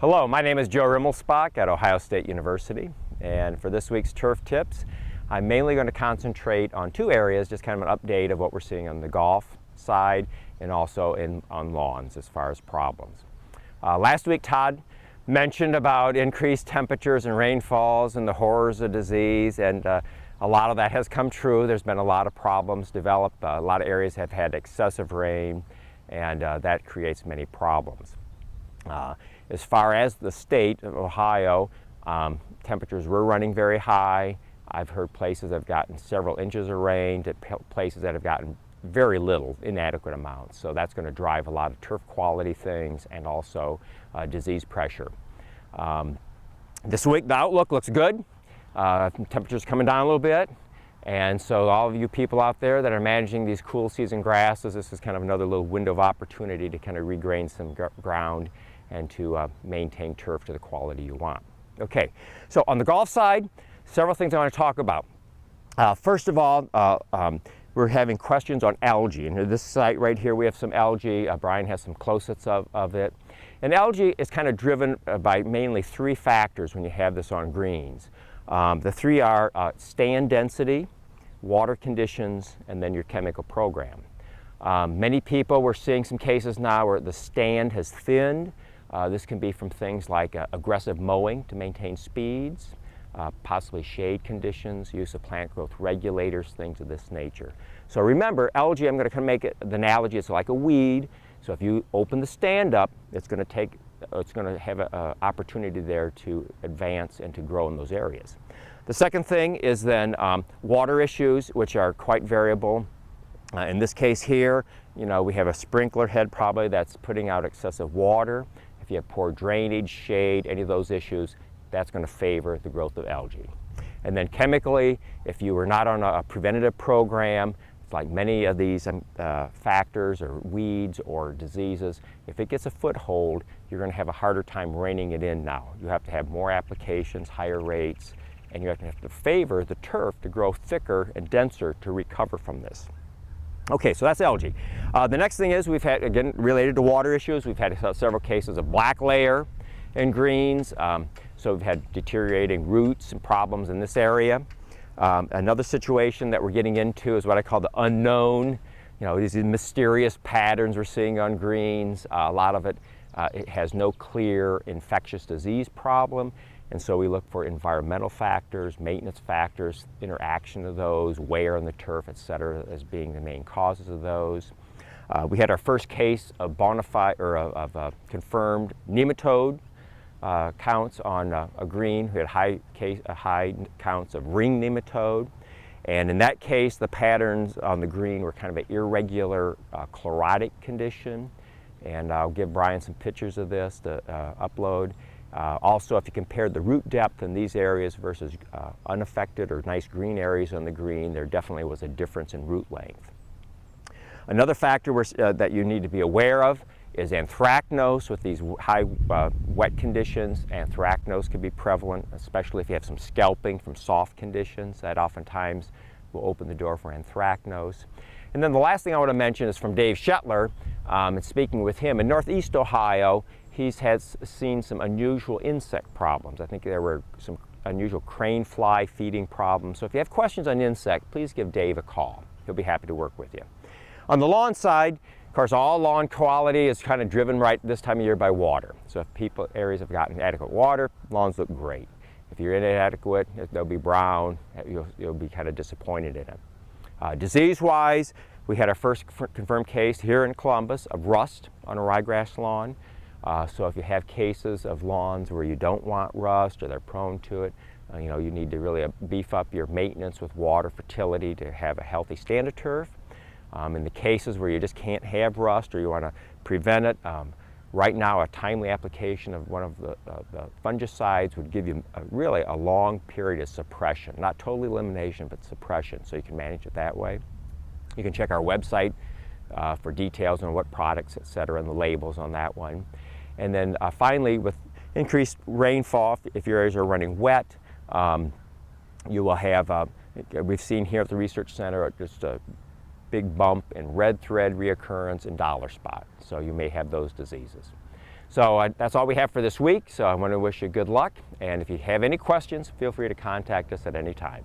Hello, my name is Joe Rimelspach at Ohio State University, and for this week's turf tips, I'm mainly going to concentrate on two areas, just kind of an update of what we're seeing on the golf side and also on lawns as far as problems. Last week Todd mentioned about increased temperatures and rainfalls and the horrors of disease, and a lot of that has come true. There's been a lot of problems developed. A lot of areas have had excessive rain, and that creates many problems. As far as the state of Ohio, temperatures were running very high. I've heard places that have gotten several inches of rain to places that have gotten very little, inadequate amounts. So that's going to drive a lot of turf quality things and also disease pressure. This week the outlook looks good. Temperatures coming down a little bit. And so all of you people out there that are managing these cool season grasses, this is kind of another little window of opportunity to kind of regrain some ground and to maintain turf to the quality you want. Okay, so on the golf side, several things I want to talk about. First of all, we're having questions on algae. And this site right here, we have some algae. Brian has some close-ups of it. And algae is kind of driven by mainly three factors when you have this on greens. The three are stand density, water conditions, and then your chemical program. Many people, we're seeing some cases now where the stand has thinned. This can be from things like aggressive mowing to maintain speeds, possibly shade conditions, use of plant growth regulators, things of this nature. So remember, algae, I'm going to kind of make it the analogy, it's like a weed. So if you open the stand up, it's going to have an opportunity there to advance and to grow in those areas. The second thing is then water issues, which are quite variable. In this case here, we have a sprinkler head probably that's putting out excessive water. If you have poor drainage, shade, any of those issues, that's going to favor the growth of algae. And then chemically, if you were not on a preventative program, like many of these factors or weeds or diseases, if it gets a foothold, you're going to have a harder time reining it in now. You have to have more applications, higher rates, and you have to favor the turf to grow thicker and denser to recover from this. Okay, so that's algae. The next thing is we've had, again, related to water issues, we've had several cases of black layer in greens. So we've had deteriorating roots and problems in this area. Another situation that we're getting into is what I call the unknown. These mysterious patterns we're seeing on greens. A lot of it, it has no clear infectious disease problem. And so we look for environmental factors, maintenance factors, interaction of those, wear on the turf, et cetera, as being the main causes of those. We had our first case of confirmed nematode counts on a green. We had high counts of ring nematode. And in that case, the patterns on the green were kind of an irregular chlorotic condition. And I'll give Brian some pictures of this to upload. Also, if you compared the root depth in these areas versus unaffected or nice green areas on the green, there definitely was a difference in root length. Another factor that you need to be aware of is anthracnose. With these high wet conditions, anthracnose can be prevalent, especially if you have some scalping from soft conditions. That oftentimes will open the door for anthracnose. And then the last thing I want to mention is from Dave Shetler, and speaking with him in Northeast Ohio, he's seen some unusual insect problems. I think there were some unusual crane fly feeding problems. So if you have questions on insect, please give Dave a call. He'll be happy to work with you. On the lawn side, of course, all lawn quality is kind of driven right this time of year by water. So if areas have gotten adequate water, lawns look great. If you're inadequate, they'll be brown. You'll be kind of disappointed in it. Disease-wise, we had our first confirmed case here in Columbus of rust on a ryegrass lawn. So if you have cases of lawns where you don't want rust or they're prone to it, you need to really beef up your maintenance with water fertility to have a healthy stand of turf. In the cases where you just can't have rust or you want to prevent it, right now a timely application of one of the fungicides would give you really a long period of suppression. Not total elimination, but suppression, so you can manage it that way. You can check our website for details on what products, et cetera, and the labels on that one. And then finally, with increased rainfall, if your areas are running wet, you will have, we've seen here at the Research Center, just a big bump in red thread reoccurrence and dollar spot. So you may have those diseases. So that's all we have for this week. So I want to wish you good luck. And if you have any questions, feel free to contact us at any time.